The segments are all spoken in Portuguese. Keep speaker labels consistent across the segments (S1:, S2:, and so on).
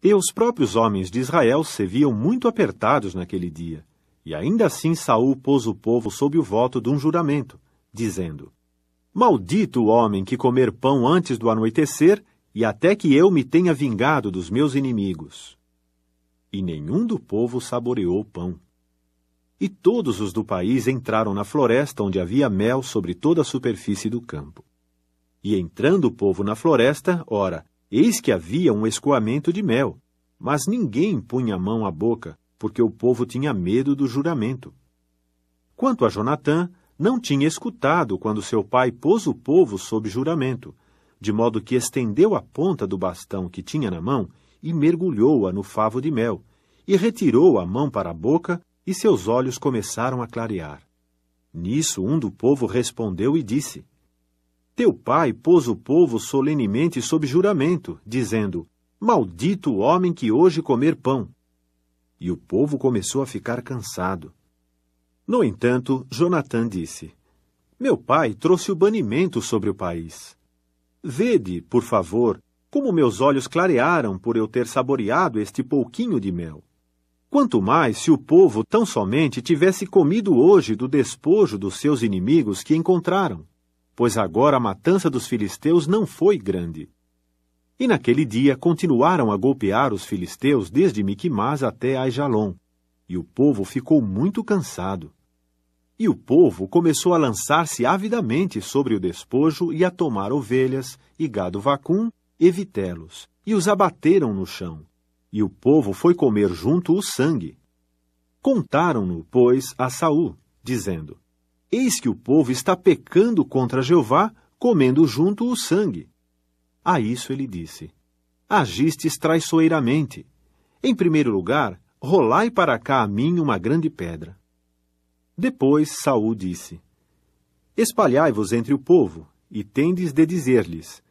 S1: E os próprios homens de Israel se viam muito apertados naquele dia, e ainda assim Saul pôs o povo sob o voto de um juramento, dizendo: Maldito o homem que comer pão antes do anoitecer, e até que eu me tenha vingado dos meus inimigos. E nenhum do povo saboreou o pão. E todos os do país entraram na floresta onde havia mel sobre toda a superfície do campo. E entrando o povo na floresta, ora, eis que havia um escoamento de mel, mas ninguém punha a mão à boca, porque o povo tinha medo do juramento. Quanto a Jonatã, não tinha escutado quando seu pai pôs o povo sob juramento, de modo que estendeu a ponta do bastão que tinha na mão e mergulhou-a no favo de mel, e retirou a mão para a boca, e seus olhos começaram a clarear. Nisso um do povo respondeu e disse: Teu pai pôs o povo solenemente sob juramento, dizendo: Maldito o homem que hoje comer pão. E o povo começou a ficar cansado. No entanto, Jonatã disse: Meu pai trouxe o banimento sobre o país. Vede, por favor, como meus olhos clarearam por eu ter saboreado este pouquinho de mel. Quanto mais se o povo tão somente tivesse comido hoje do despojo dos seus inimigos que encontraram, pois agora a matança dos filisteus não foi grande. E naquele dia continuaram a golpear os filisteus desde Miquimás até Aijalon, e o povo ficou muito cansado. E o povo começou a lançar-se avidamente sobre o despojo e a tomar ovelhas e gado vacum e vitelos, e os abateram no chão. E o povo foi comer junto o sangue. Contaram-no, pois, a Saul, dizendo: Eis que o povo está pecando contra Jeová, comendo junto o sangue. A isso ele disse: Agistes traiçoeiramente. Em primeiro lugar, rolai para cá a mim uma grande pedra. Depois Saul disse: Espalhai-vos entre o povo, e tendes de dizer-lhes: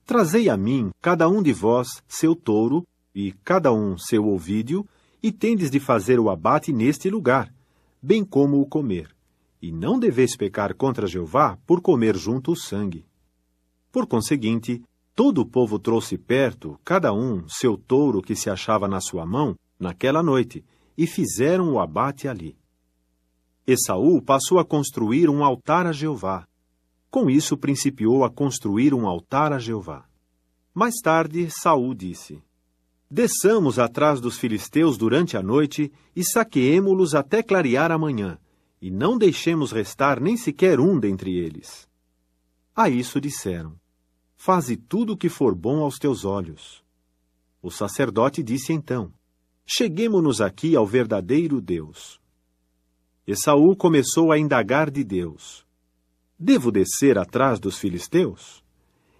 S1: Trazei a mim, cada um de vós, seu touro, e cada um seu ovídio, e tendes de fazer o abate neste lugar, bem como o comer. E não deveis pecar contra Jeová por comer junto o sangue. Por conseguinte, todo o povo trouxe perto, cada um, seu touro que se achava na sua mão, naquela noite, e fizeram o abate ali. E Saul passou a construir um altar a Jeová. Com isso principiou a construir um altar a Jeová. Mais tarde, Saul disse: Desçamos atrás dos filisteus durante a noite e saqueemo-los até clarear amanhã, e não deixemos restar nem sequer um dentre eles. A isso disseram: Faze tudo o que for bom aos teus olhos. O sacerdote disse então: Cheguemo-nos aqui ao verdadeiro Deus. E Saul começou a indagar de Deus: Devo descer atrás dos filisteus?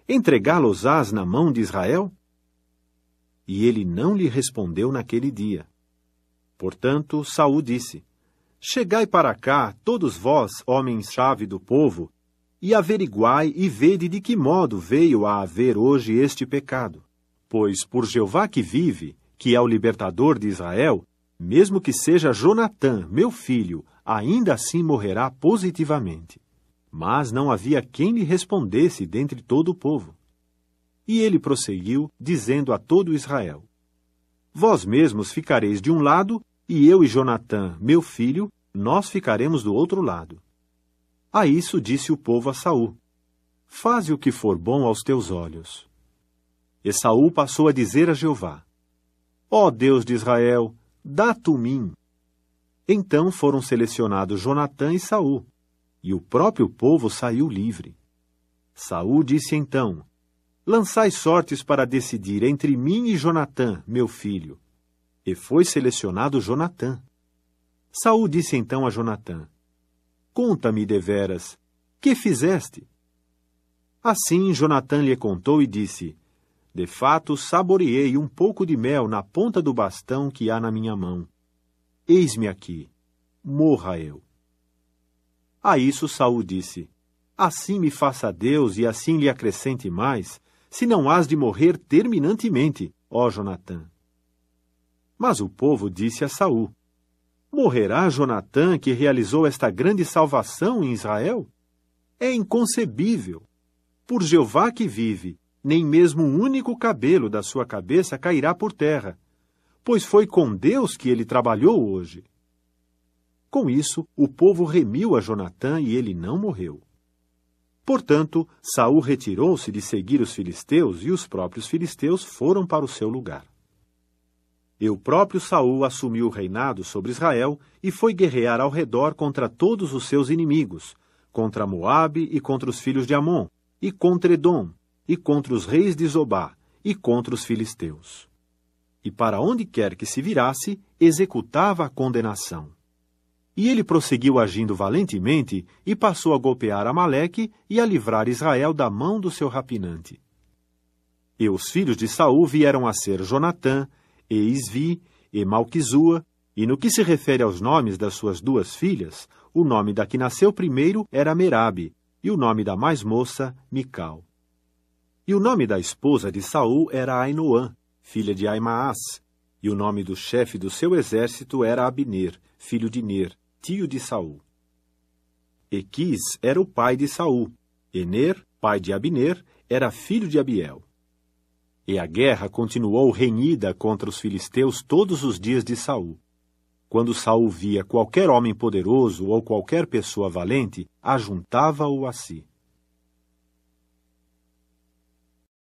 S1: Entregá-los-ás na mão de Israel? E ele não lhe respondeu naquele dia. Portanto, Saul disse: Chegai para cá, todos vós, homens-chave do povo, e averiguai e vede de que modo veio a haver hoje este pecado. Pois por Jeová que vive, que é o libertador de Israel, mesmo que seja Jonatã, meu filho, ainda assim morrerá positivamente. Mas não havia quem lhe respondesse dentre todo o povo. E ele prosseguiu, dizendo a todo Israel: Vós mesmos ficareis de um lado, e eu e Jonatã, meu filho, nós ficaremos do outro lado. A isso disse o povo a Saul: Faze o que for bom aos teus olhos. E Saul passou a dizer a Jeová: Ó Deus de Israel, dá tu mim. Então foram selecionados Jonatã e Saul, e o próprio povo saiu livre. Saul disse então: Lançai sortes para decidir entre mim e Jonatã, meu filho. E foi selecionado Jonatã. Saul disse então a Jonatã: Conta-me deveras, que fizeste? Assim Jonatã lhe contou e disse: De fato, saboreei um pouco de mel na ponta do bastão que há na minha mão. Eis-me aqui, morra eu. A isso Saul disse: Assim me faça Deus e assim lhe acrescente mais, se não hás de morrer terminantemente, ó Jonatã. Mas o povo disse a Saul: Morrerá Jonatã, que realizou esta grande salvação em Israel? É inconcebível. Por Jeová que vive, nem mesmo um único cabelo da sua cabeça cairá por terra, pois foi com Deus que ele trabalhou hoje. Com isso, o povo remiu a Jonatã e ele não morreu. Portanto, Saul retirou-se de seguir os filisteus e os próprios filisteus foram para o seu lugar. E o próprio Saul assumiu o reinado sobre Israel e foi guerrear ao redor contra todos os seus inimigos, contra Moabe e contra os filhos de Amon, e contra Edom, e contra os reis de Zobá, e contra os filisteus. E para onde quer que se virasse, executava a condenação. E ele prosseguiu agindo valentemente e passou a golpear Amaleque e a livrar Israel da mão do seu rapinante. E os filhos de Saul vieram a ser Jonatã, e Isvi, e Malquizua, e no que se refere aos nomes das suas duas filhas, o nome da que nasceu primeiro era Merabe, e o nome da mais moça, Mical. E o nome da esposa de Saul era Ainoã, filha de Aimaas, e o nome do chefe do seu exército era Abner, filho de Ner, tio de Saul. Equis era o pai de Saul, e Ner, pai de Abner, era filho de Abiel. E a guerra continuou renhida contra os filisteus todos os dias de Saul. Quando Saul via qualquer homem poderoso ou qualquer pessoa valente, ajuntava-o a si.